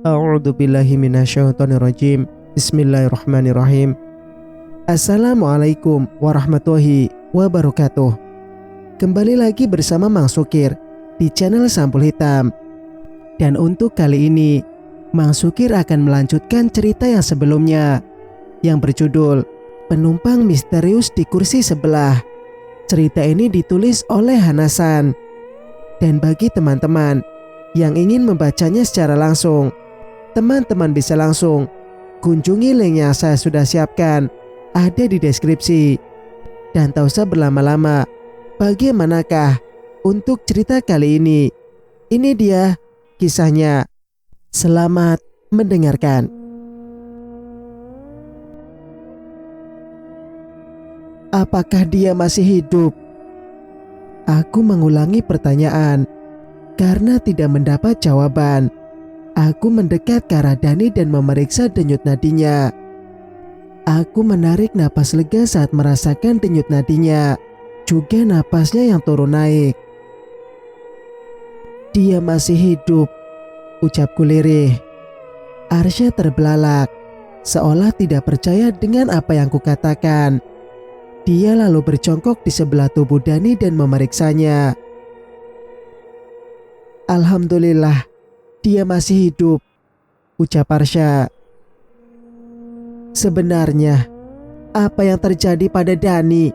A'udzu billahi minasyaitonir rajim. Bismillahirrahmanirrahim. Assalamualaikum warahmatullahi wabarakatuh. Kembali lagi bersama Mang Sukir di channel Sampul Hitam. Dan untuk kali ini, Mang Sukir akan melanjutkan cerita yang sebelumnya yang berjudul Penumpang Misterius di Kursi Sebelah. Cerita ini ditulis oleh Hanasan. Dan bagi teman-teman yang ingin membacanya secara langsung, teman-teman bisa langsung kunjungi link yang saya sudah siapkan, ada di deskripsi. Dan tak usah berlama-lama, bagaimanakah untuk cerita kali ini? Ini dia kisahnya. Selamat mendengarkan. Apakah dia masih hidup? Aku mengulangi pertanyaan karena tidak mendapat jawaban. Aku mendekat ke arah Dani dan memeriksa denyut nadinya. Aku menarik napas lega saat merasakan denyut nadinya, juga napasnya yang turun naik. Dia masih hidup, ucapku lirih. Arsya terbelalak, seolah tidak percaya dengan apa yang kukatakan. Dia lalu berjongkok di sebelah tubuh Dani dan memeriksanya. Alhamdulillah, dia masih hidup, ucap Arsya. Sebenarnya, apa yang terjadi pada Dani?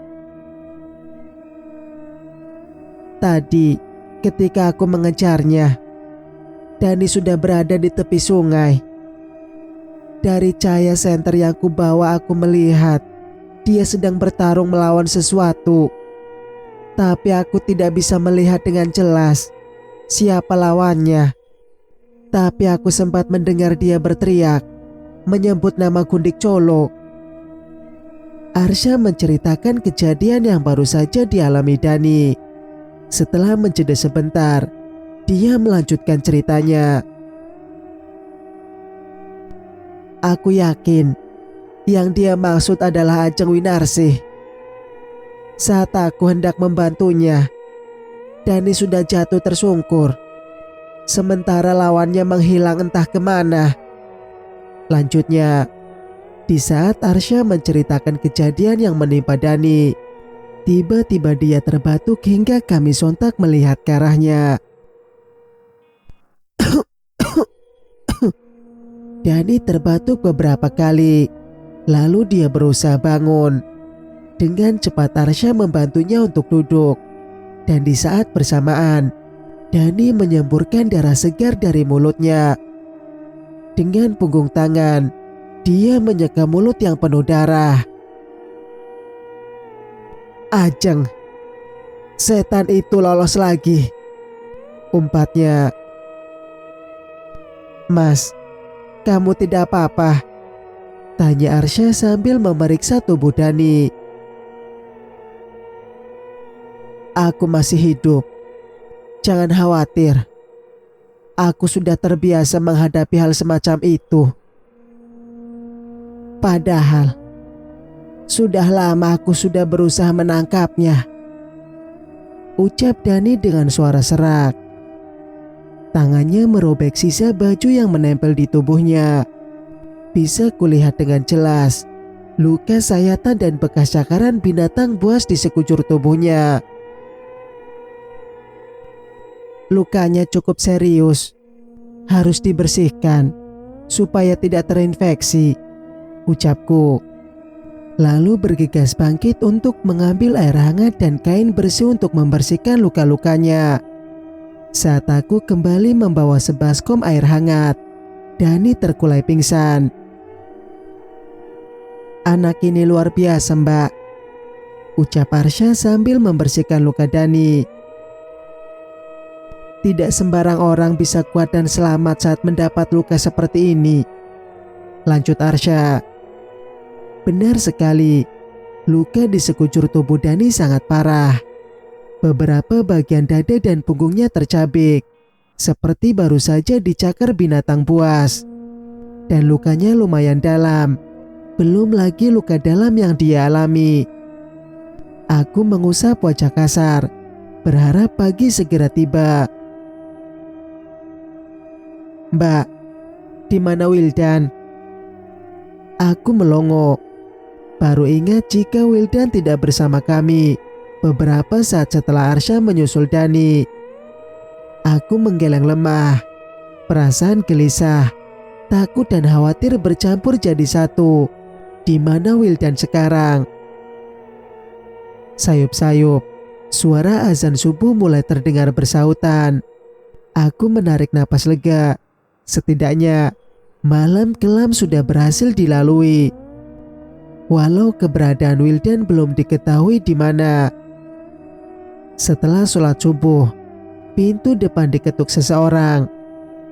Tadi, ketika aku mengejarnya, Dani sudah berada di tepi sungai. Dari cahaya senter yang kubawa aku melihat dia sedang bertarung melawan sesuatu. Tapi aku tidak bisa melihat dengan jelas siapa lawannya. Tapi aku sempat mendengar dia berteriak, menyebut nama Gundik Colo. Arsya menceritakan kejadian yang baru saja dialami Dani. Setelah menjeda sebentar, dia melanjutkan ceritanya. Aku yakin yang dia maksud adalah Ajeng Winarsih. Saat aku hendak membantunya, Dani sudah jatuh tersungkur, sementara lawannya menghilang entah kemana. Lanjutnya, di saat Arsya menceritakan kejadian yang menimpa Dani, tiba-tiba dia terbatuk hingga kami sontak melihat ke arahnya. Dani terbatuk beberapa kali. Lalu dia berusaha bangun. Dengan cepat Arsya membantunya untuk duduk. Dan di saat bersamaan, Dani menyemburkan darah segar dari mulutnya. Dengan punggung tangan, dia menyeka mulut yang penuh darah. Ajeng, setan itu lolos lagi, umpatnya. Mas, kamu tidak apa-apa? Tanya Arsya sambil memeriksa tubuh Dani. Aku masih hidup. Jangan khawatir. Aku sudah terbiasa menghadapi hal semacam itu. Padahal, sudah lama aku sudah berusaha menangkapnya, ucap Dani dengan suara serak. Tangannya merobek sisa baju yang menempel di tubuhnya. Bisa kulihat dengan jelas luka sayatan dan bekas cakaran binatang buas di sekujur tubuhnya. Lukanya cukup serius, harus dibersihkan supaya tidak terinfeksi, ucapku. Lalu bergegas bangkit untuk mengambil air hangat dan kain bersih untuk membersihkan luka-lukanya. Saat aku kembali membawa sebaskom air hangat, Dani terkulai pingsan. Anak ini luar biasa, Mbak, ucap Arsya sambil membersihkan luka Dani. Tidak sembarang orang bisa kuat dan selamat saat mendapat luka seperti ini, lanjut Arsya. Benar sekali, luka di sekujur tubuh Dani sangat parah. Beberapa bagian dada dan punggungnya tercabik, seperti baru saja dicakar binatang buas. Dan lukanya lumayan dalam. Belum lagi luka dalam yang dia alami. Aku mengusap wajah kasar, berharap pagi segera tiba. Mbak, Di mana Wildan? Aku melongo. Baru ingat jika Wildan tidak bersama kami beberapa saat setelah Arsya menyusul Dani. Aku menggeleng lemah. Perasaan gelisah, takut dan khawatir bercampur jadi satu. Di mana Wildan sekarang? Sayup-sayup, suara azan subuh mulai terdengar bersautan. Aku menarik napas lega. Setidaknya malam kelam sudah berhasil dilalui. Walau keberadaan Wildan belum diketahui di mana. Setelah sholat subuh, pintu depan diketuk seseorang.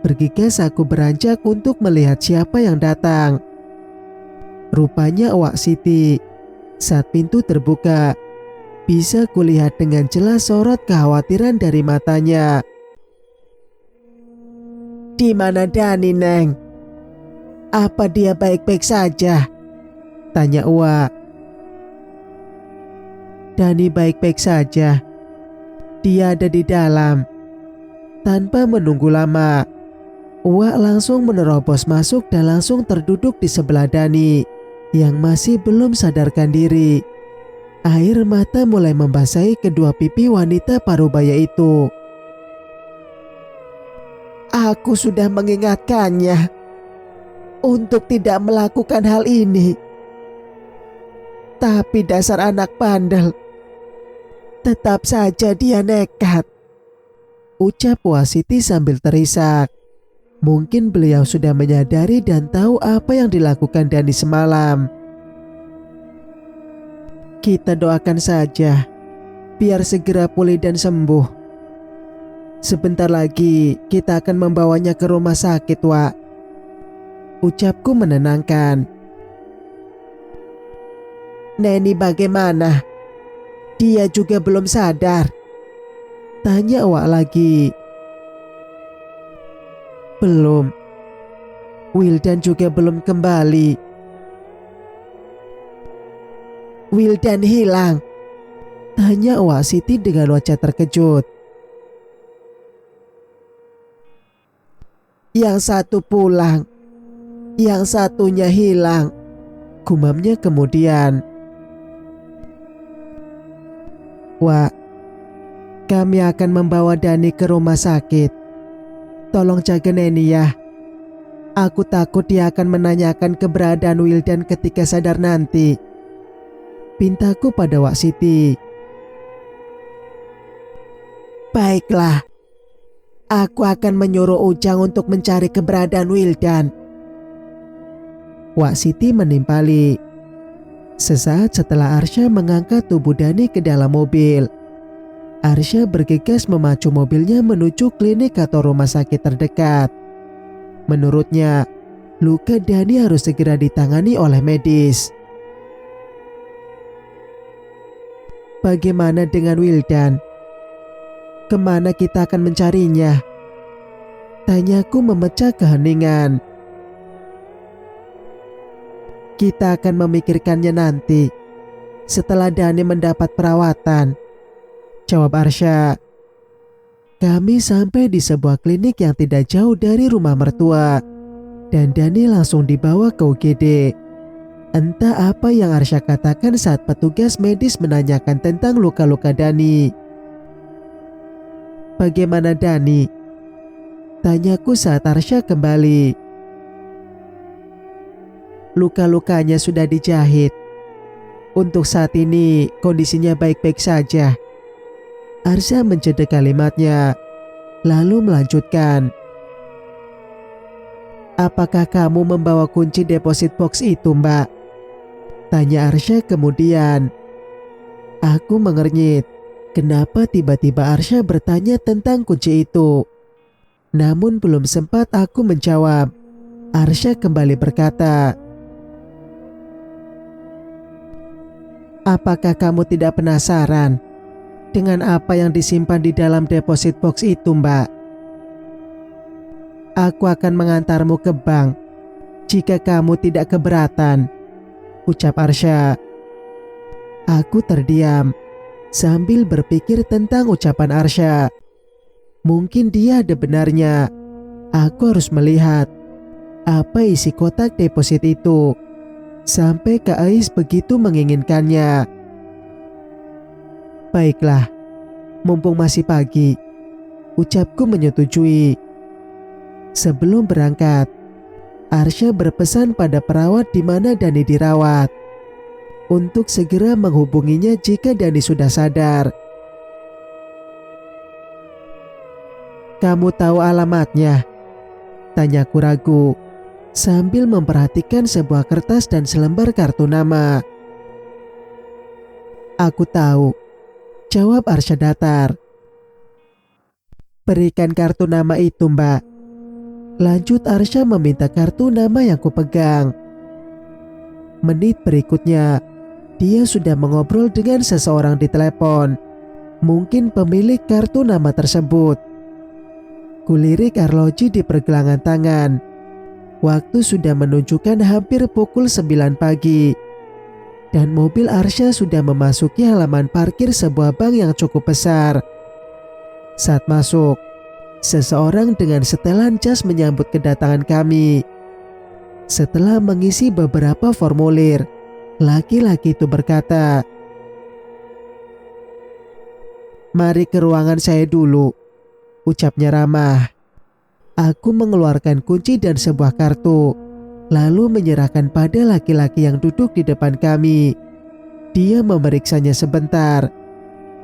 Bergegas aku beranjak untuk melihat siapa yang datang. Rupanya Wak Siti. Saat pintu terbuka, bisa kulihat dengan jelas sorot kekhawatiran dari matanya. Di mana Dani, Neng? Apa dia baik-baik saja? Tanya Uwa. Dani baik-baik saja. Dia ada di dalam. Tanpa menunggu lama, Uwa langsung menerobos masuk dan langsung terduduk di sebelah Dani yang masih belum sadarkan diri. Air mata mulai membasahi kedua pipi wanita parubaya itu. Aku sudah mengingatkannya untuk tidak melakukan hal ini. Tapi dasar anak bandel, tetap saja dia nekat. Ucap Wasiti sambil terisak. Mungkin beliau sudah menyadari dan tahu apa yang dilakukan Dani semalam. Kita doakan saja, biar segera pulih dan sembuh. Sebentar lagi kita akan membawanya ke rumah sakit, Wak. Ucapku menenangkan. Neni bagaimana? Dia juga belum sadar. Tanya Wak lagi. Belum. Wildan juga belum kembali. Wildan hilang? Tanya Wak Siti dengan wajah terkejut. Yang satu pulang, yang satunya hilang, gumamnya kemudian. Wak, kami akan membawa Dani ke rumah sakit. Tolong jaga Neni ya. Aku takut dia akan menanyakan keberadaan Wildan ketika sadar nanti. Pintaku pada Wak Siti. Baiklah. Aku akan menyuruh Ujang untuk mencari keberadaan Wildan. Wak Siti menimpali. Sesaat setelah Arsya mengangkat tubuh Dani ke dalam mobil, Arsya bergegas memacu mobilnya menuju klinik atau rumah sakit terdekat. Menurutnya, luka Dani harus segera ditangani oleh medis. Bagaimana dengan Wildan? Kemana kita akan mencarinya? Tanyaku memecah keheningan. Kita akan memikirkannya nanti, setelah Dani mendapat perawatan. Jawab Arsya. Kami sampai di sebuah klinik yang tidak jauh dari rumah mertua, dan Dani langsung dibawa ke UGD. Entah apa yang Arsya katakan saat petugas medis menanyakan tentang luka-luka Dani. Bagaimana Dani? Tanyaku saat Arsya kembali. Luka-lukanya sudah dijahit. Untuk saat ini kondisinya baik-baik saja. Arsya menjeda kalimatnya, lalu melanjutkan. Apakah kamu membawa kunci deposit box itu, Mbak? Tanya Arsya kemudian. Aku mengernyit. Kenapa tiba-tiba Arsya bertanya tentang kunci itu? Namun belum sempat aku menjawab, Arsya kembali berkata, apakah kamu tidak penasaran dengan apa yang disimpan di dalam deposit box itu, Mbak? Aku akan mengantarmu ke bank jika kamu tidak keberatan, ucap Arsya. Aku terdiam sambil berpikir tentang ucapan Arsya. Mungkin dia ada benarnya. Aku harus melihat. apa isi kotak deposit itu, sampai Kak Ais begitu menginginkannya. Baiklah, mumpung masih pagi, ucapku menyetujui. Sebelum berangkat, Arsya berpesan pada perawat di mana Dani dirawat untuk segera menghubunginya jika Dani sudah sadar. Kamu tahu alamatnya? Tanyaku ragu sambil memperhatikan sebuah kertas dan selembar kartu nama. Aku tahu, jawab Arsya datar. Berikan kartu nama itu, Mbak. Lanjut Arsya meminta kartu nama yang kupegang. Menit berikutnya, dia sudah mengobrol dengan seseorang di telepon. Mungkin pemilik kartu nama tersebut. Kulirik arloji di pergelangan tangan. Waktu sudah menunjukkan hampir pukul 9 pagi. Dan mobil Arsya sudah memasuki halaman parkir sebuah bank yang cukup besar. Saat masuk, seseorang dengan setelan jas menyambut kedatangan kami. Setelah mengisi beberapa formulir, laki-laki itu berkata, "Mari ke ruangan saya dulu," ucapnya ramah. Aku mengeluarkan kunci dan sebuah kartu, lalu menyerahkan pada laki-laki yang duduk di depan kami. Dia memeriksanya sebentar,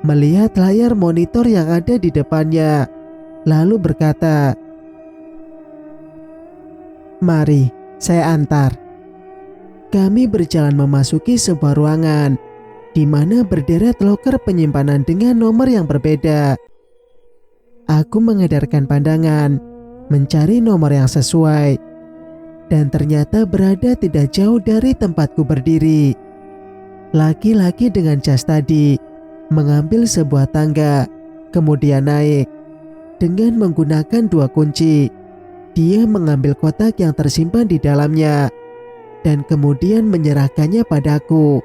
melihat layar monitor yang ada di depannya, lalu berkata, "Mari, saya antar." Kami berjalan memasuki sebuah ruangan di mana berderet loker penyimpanan dengan nomor yang berbeda. Aku mengedarkan pandangan, mencari nomor yang sesuai, dan ternyata berada tidak jauh dari tempatku berdiri. Laki-laki dengan jas tadi mengambil sebuah tangga, kemudian naik. Dengan menggunakan 2 kunci, dia mengambil kotak yang tersimpan di dalamnya, dan kemudian menyerahkannya padaku.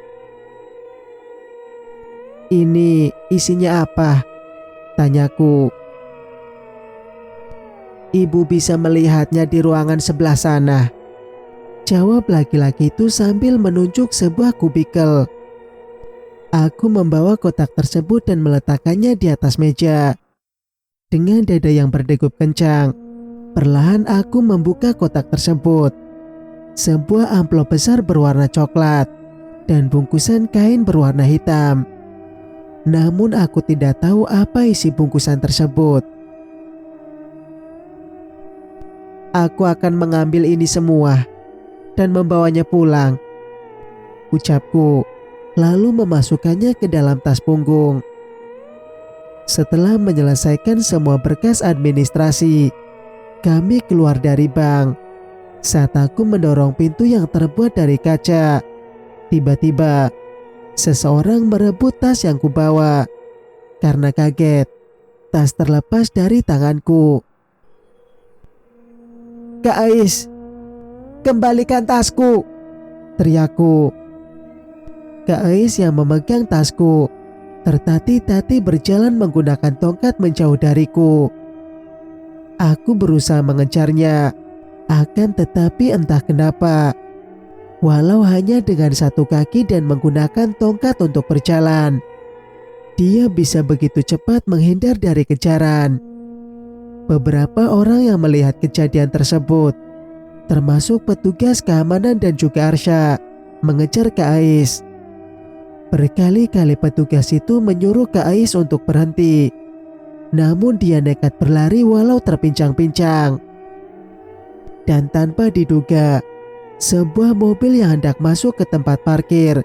"Ini isinya apa?" tanyaku. "Ibu bisa melihatnya di ruangan sebelah sana," jawab laki-laki itu sambil menunjuk sebuah kubikel. Aku membawa kotak tersebut dan meletakkannya di atas meja. Dengan dada yang berdegup kencang, perlahan aku membuka kotak tersebut. Sebuah amplop besar berwarna coklat dan bungkusan kain berwarna hitam. Namun aku tidak tahu apa isi bungkusan tersebut. "Aku akan mengambil ini semua dan membawanya pulang," ucapku, lalu memasukkannya ke dalam tas punggung. Setelah menyelesaikan semua berkas administrasi, kami keluar dari bank. Saat aku mendorong pintu yang terbuat dari kaca, tiba-tiba seseorang merebut tas yang kubawa. Karena kaget, tas terlepas dari tanganku. "Kak Ais, kembalikan tasku!" teriakku. Kak Ais yang memegang tasku tertati-tati berjalan menggunakan tongkat menjauh dariku. Aku berusaha mengejarnya, akan tetapi entah kenapa, walau hanya dengan 1 kaki dan menggunakan tongkat untuk berjalan, dia bisa begitu cepat menghindar dari kejaran. Beberapa orang yang melihat kejadian tersebut, termasuk petugas keamanan dan juga Arsya, mengejar Kak Ais. Berkali-kali petugas itu menyuruh Kak Ais untuk berhenti, namun dia nekat berlari walau terpincang-pincang. Dan tanpa diduga, sebuah mobil yang hendak masuk ke tempat parkir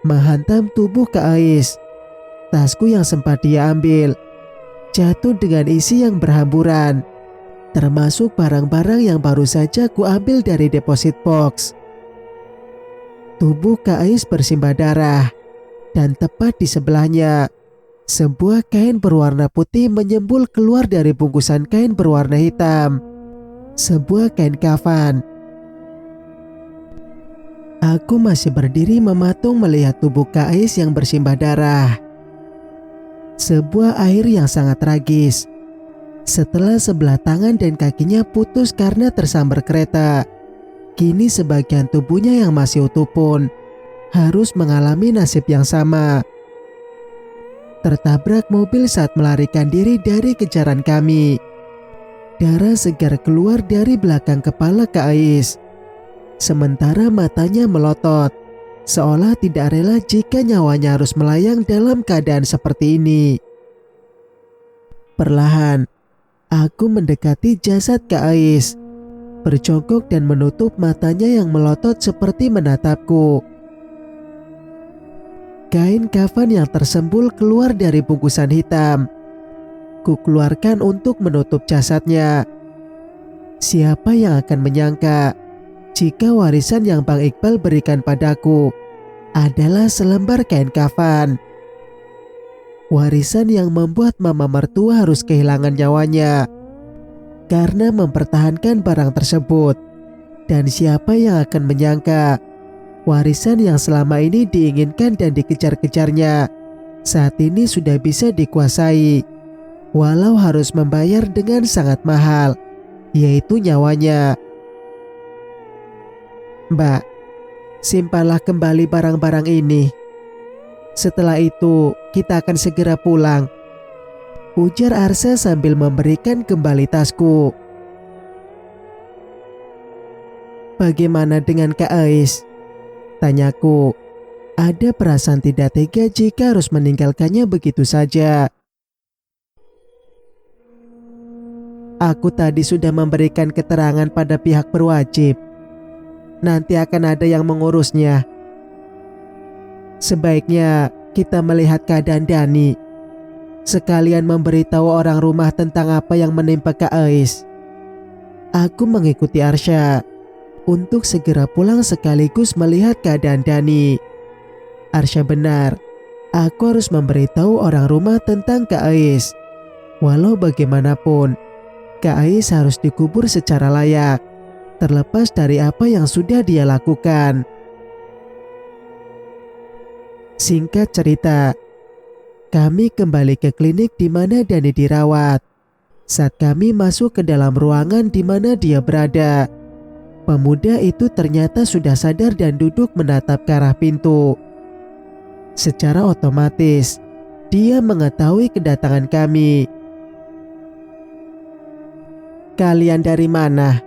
menghantam tubuh Kak Ais. Tasku yang sempat dia ambil jatuh dengan isi yang berhamburan, termasuk barang-barang yang baru saja kuambil dari deposit box. Tubuh Kak Ais bersimbah darah, dan tepat di sebelahnya, sebuah kain berwarna putih menyembul keluar dari bungkusan kain berwarna hitam. Sebuah kain kafan. Aku masih berdiri mematung melihat tubuh Kak Ais yang bersimbah darah. Sebuah air yang sangat tragis. Setelah sebelah tangan dan kakinya putus karena tersambar kereta, kini sebagian tubuhnya yang masih utuh pun harus mengalami nasib yang sama. Tertabrak mobil saat melarikan diri dari kejaran kami. Darah segar keluar dari belakang kepala Kak Ais. Sementara matanya melotot, seolah tidak rela jika nyawanya harus melayang dalam keadaan seperti ini. Perlahan, aku mendekati jasad Kak Ais, berjongkok dan menutup matanya yang melotot seperti menatapku. Kain kafan yang tersembul keluar dari bungkusan hitam. Ku keluarkan untuk menutup jasadnya. Siapa yang akan menyangka jika warisan yang Bang Iqbal berikan padaku adalah selembar kain kafan. Warisan yang membuat mama mertua harus kehilangan nyawanya karena mempertahankan barang tersebut. Dan siapa yang akan menyangka warisan yang selama ini diinginkan dan dikejar-kejarnya saat ini sudah bisa dikuasai, walau harus membayar dengan sangat mahal, yaitu nyawanya. Mbak, simpanlah kembali barang-barang ini. Setelah itu, kita akan segera pulang, ujar Arsha sambil memberikan kembali tasku. Bagaimana dengan Kak Ais? Tanyaku. Ada perasaan tidak tega jika harus meninggalkannya begitu saja. Aku tadi sudah memberikan keterangan pada pihak berwajib. Nanti akan ada yang mengurusnya. Sebaiknya kita melihat keadaan Dani, sekalian memberitahu orang rumah tentang apa yang menimpa Kak Ais. Aku mengikuti Arsha untuk segera pulang sekaligus melihat keadaan Dani. Arsha benar, aku harus memberitahu orang rumah tentang Kak Ais. Walau bagaimanapun, Kak Ais harus dikubur secara layak, terlepas dari apa yang sudah dia lakukan. Singkat cerita, kami kembali ke klinik di mana Dani dirawat. Saat kami masuk ke dalam ruangan di mana dia berada, pemuda itu ternyata sudah sadar dan duduk menatap ke arah pintu. Secara otomatis, dia mengetahui kedatangan kami. Kalian dari mana?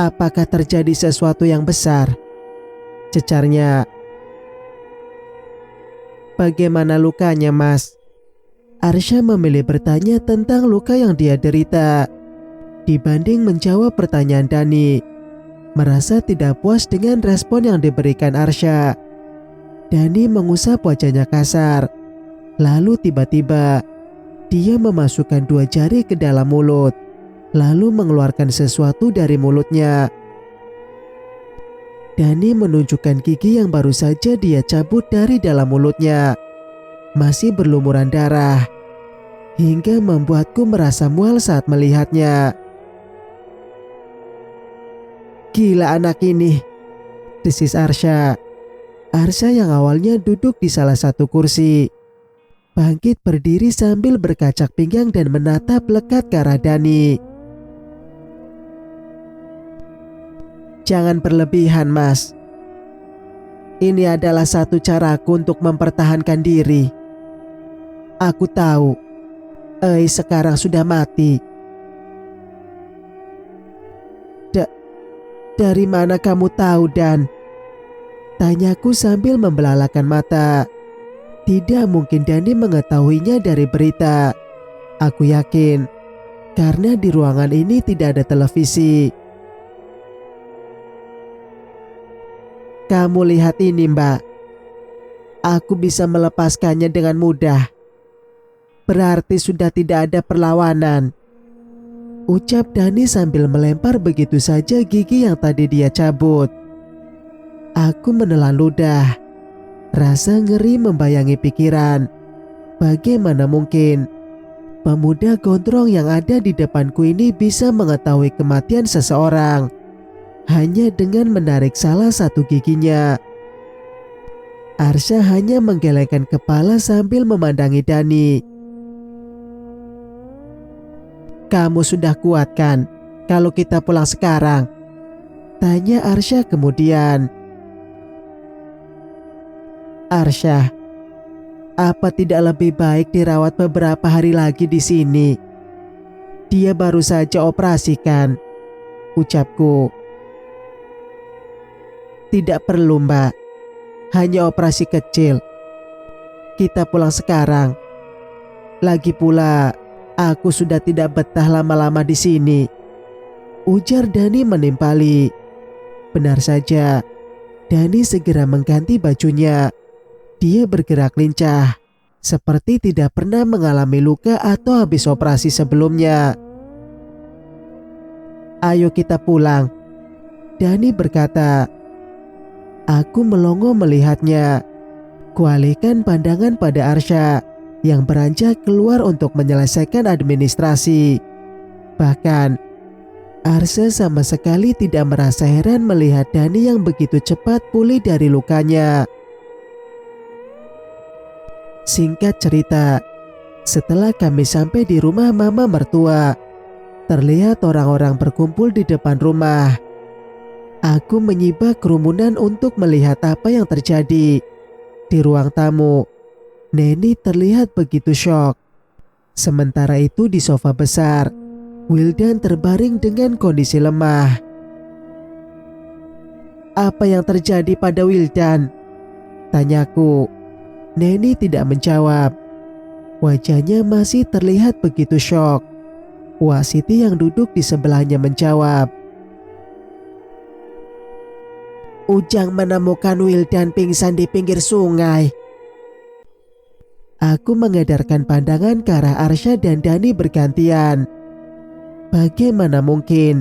Apakah terjadi sesuatu yang besar? Cecarnya. Bagaimana lukanya, Mas? Arsha memilih bertanya tentang luka yang dia derita dibanding menjawab pertanyaan Dani. Merasa tidak puas dengan respon yang diberikan Arsha, Dani mengusap wajahnya kasar. Lalu tiba-tiba dia memasukkan 2 jari ke dalam mulut, lalu mengeluarkan sesuatu dari mulutnya. Dani menunjukkan gigi yang baru saja dia cabut dari dalam mulutnya. Masih berlumuran darah, hingga membuatku merasa mual saat melihatnya. Gila anak ini, desis Arsha. Arsha yang awalnya duduk di salah satu kursi, bangkit berdiri sambil berkacak pinggang dan menatap lekat ke arah Dani. Jangan berlebihan, Mas. Ini adalah satu caraku untuk mempertahankan diri. Aku tahu, sekarang sudah mati. Dari mana kamu tahu, Dan? Tanyaku sambil membelalakan mata. Tidak mungkin Dani mengetahuinya dari berita. Aku yakin, karena di ruangan ini tidak ada televisi. Kamu lihat ini, Mbak. Aku bisa melepaskannya dengan mudah. Berarti sudah tidak ada perlawanan, ucap Dani sambil melempar begitu saja gigi yang tadi dia cabut. Aku menelan ludah. Rasa ngeri membayangi pikiran. Bagaimana mungkin pemuda gondrong yang ada di depanku ini bisa mengetahui kematian seseorang hanya dengan menarik salah satu giginya. Arsha hanya menggelengkan kepala sambil memandangi Dani. Kamu sudah kuat kan kalau kita pulang sekarang? Tanya Arsya kemudian. Arsya, apa tidak lebih baik dirawat beberapa hari lagi di sini? Dia baru saja operasi kan? Ucapku. Tidak perlu mbak, hanya operasi kecil. Kita pulang sekarang. Lagi pula, aku sudah tidak betah lama-lama di sini. Ujar Dani menimpali. Benar saja, Dani segera mengganti bajunya. Dia bergerak lincah, seperti tidak pernah mengalami luka atau habis operasi sebelumnya. Ayo kita pulang, Dani berkata. Aku melongo melihatnya. Kualihkan pandangan pada Arsya yang beranjak keluar untuk menyelesaikan administrasi. Bahkan, Arsya sama sekali tidak merasa heran melihat Dani yang begitu cepat pulih dari lukanya. Singkat cerita, setelah kami sampai di rumah mama mertua, terlihat orang-orang berkumpul di depan rumah. Aku menyibak kerumunan untuk melihat apa yang terjadi. Di ruang tamu, Neni terlihat begitu syok. Sementara itu di sofa besar, Wildan terbaring dengan kondisi lemah. Apa yang terjadi pada Wildan? Tanyaku. Neni tidak menjawab. Wajahnya masih terlihat begitu syok. Wak Siti yang duduk di sebelahnya menjawab. Ujang menemukan Wildan pingsan di pinggir sungai. Aku mengedarkan pandangan ke arah Arsya dan Dani bergantian. Bagaimana mungkin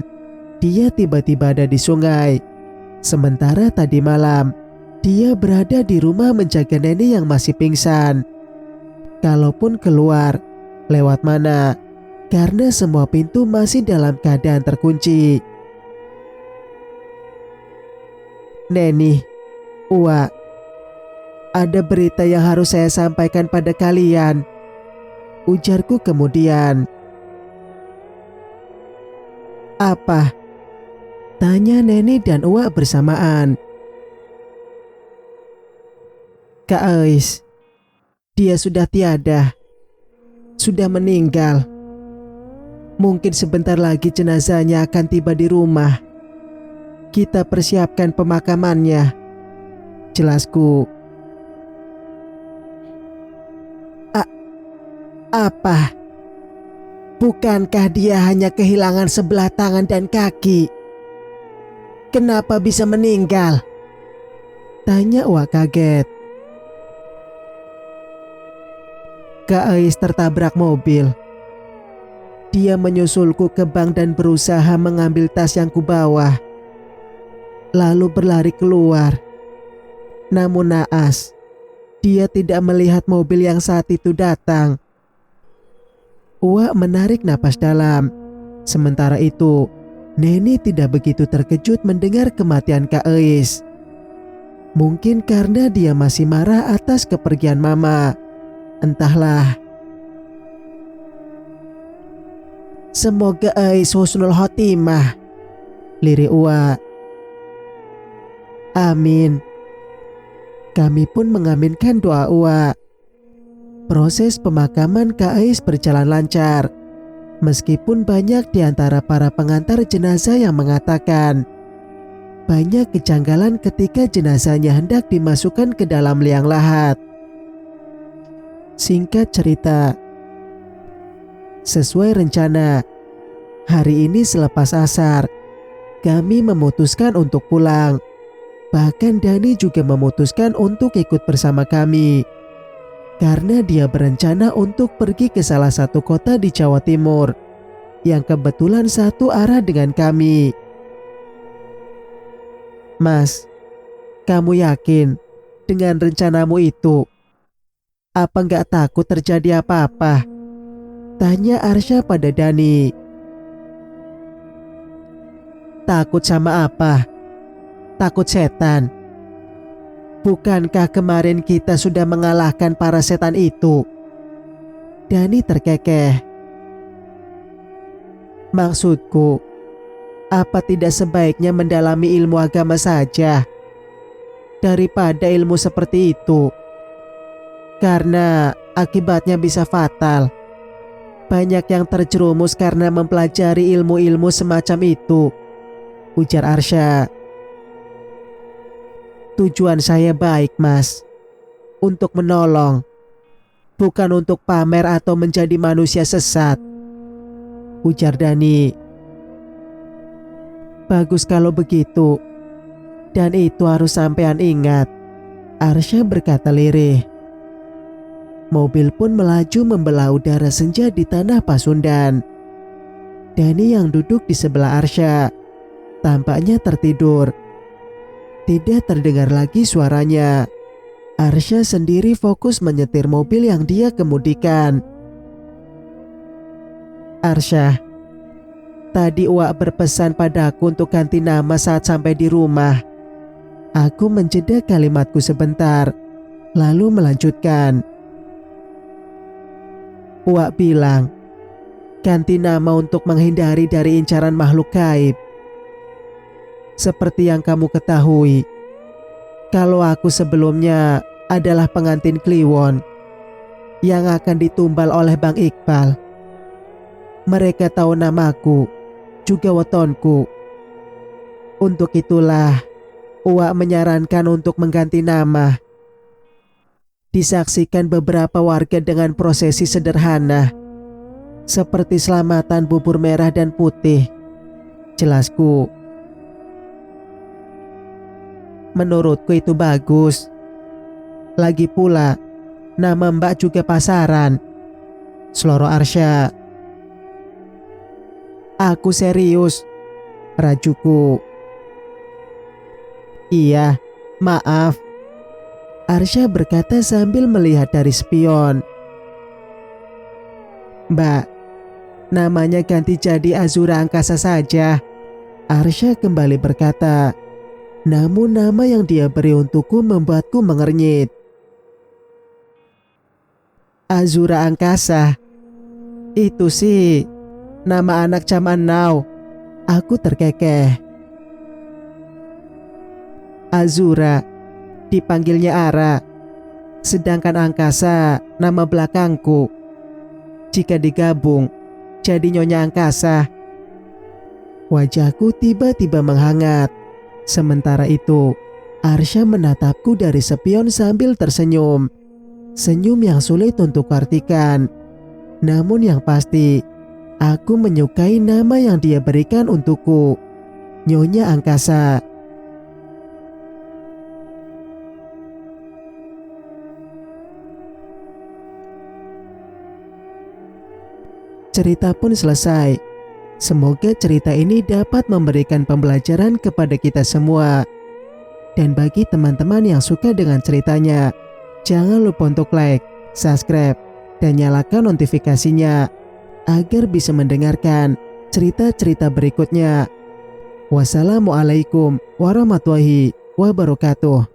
dia tiba-tiba ada di sungai, sementara tadi malam dia berada di rumah menjaga Neni yang masih pingsan. Kalaupun keluar, lewat mana? Karena semua pintu masih dalam keadaan terkunci. Neni, Uwa, ada berita yang harus saya sampaikan pada kalian, ujarku kemudian. Apa? Tanya Neni dan Uwa bersamaan. Kak Ais, dia sudah tiada, sudah meninggal. Mungkin sebentar lagi jenazahnya akan tiba di rumah. Kita persiapkan pemakamannya, jelasku. Apa? Bukankah dia hanya kehilangan sebelah tangan dan kaki? Kenapa bisa meninggal? Tanya Wak kaget. Kak Ais tertabrak mobil. Dia menyusulku ke bank dan berusaha mengambil tas yang kubawa, lalu berlari keluar. Namun naas, dia tidak melihat mobil yang saat itu datang. Uwa menarik napas dalam. Sementara itu, Neni tidak begitu terkejut mendengar kematian Kak Ais. Mungkin karena dia masih marah atas kepergian mama. Entahlah. Semoga Ais husnul khotimah, lirik Uwa. Amin. Kami pun mengaminkan doa Uwa. Proses pemakaman Kak Ais berjalan lancar. Meskipun banyak di antara para pengantar jenazah yang mengatakan banyak kejanggalan ketika jenazahnya hendak dimasukkan ke dalam liang lahat. Singkat cerita, sesuai rencana, hari ini selepas asar, kami memutuskan untuk pulang. Bahkan Dani juga memutuskan untuk ikut bersama kami. Karena dia berencana untuk pergi ke salah satu kota di Jawa Timur, yang kebetulan satu arah dengan kami. Mas, kamu yakin dengan rencanamu itu? Apa nggak takut terjadi apa-apa? Tanya Arsya pada Dani. Takut sama apa? Takut setan? Bukankah kemarin kita sudah mengalahkan para setan itu? Dani terkekeh. Maksudku, apa tidak sebaiknya mendalami ilmu agama saja daripada ilmu seperti itu? Karena akibatnya bisa fatal. Banyak yang terjerumus karena mempelajari ilmu-ilmu semacam itu, ujar Arsya. Tujuan saya baik, Mas. Untuk menolong, bukan untuk pamer atau menjadi manusia sesat, ujar Dani. Bagus kalau begitu. Dan itu harus sampean ingat, Arsya berkata lirih. Mobil pun melaju membelah udara senja di tanah Pasundan. Dani yang duduk di sebelah Arsya tampaknya tertidur. Tidak terdengar lagi suaranya. Arsya sendiri fokus menyetir mobil yang dia kemudikan. Arsya, tadi Uwak berpesan padaku untuk ganti nama saat sampai di rumah. Aku menjeda kalimatku sebentar, lalu melanjutkan. Uwak bilang, ganti nama untuk menghindari dari incaran makhluk gaib. Seperti yang kamu ketahui, kalau aku sebelumnya adalah pengantin Kliwon yang akan ditumbal oleh Bang Iqbal. Mereka tahu namaku, juga wetonku. Untuk itulah, Uwak menyarankan untuk mengganti nama. Disaksikan beberapa warga dengan prosesi sederhana, seperti selamatan bubur merah dan putih. Jelasku. Menurutku itu bagus. Lagi pula, nama Mbak juga pasaran, seloroh Arsya. Aku serius, rajuku. Iya, maaf, Arsya berkata sambil melihat dari spion. Mbak, namanya ganti jadi Azura Angkasa saja, Arsya kembali berkata. Namun nama yang dia beri untukku membuatku mengernyit. Azura Angkasa, itu sih nama anak zaman now, aku terkekeh. Azura dipanggilnya Ara, sedangkan Angkasa nama belakangku. Jika digabung jadi Nyonya Angkasa. Wajahku tiba-tiba menghangat. Sementara itu, Arsya menatapku dari spion sambil tersenyum. Senyum yang sulit untuk artikan. Namun yang pasti, aku menyukai nama yang dia berikan untukku, Nyonya Angkasa. Cerita pun selesai. Semoga cerita ini dapat memberikan pembelajaran kepada kita semua. Dan bagi teman-teman yang suka dengan ceritanya, jangan lupa untuk like, subscribe, dan nyalakan notifikasinya agar bisa mendengarkan cerita-cerita berikutnya. Wassalamualaikum warahmatullahi wabarakatuh.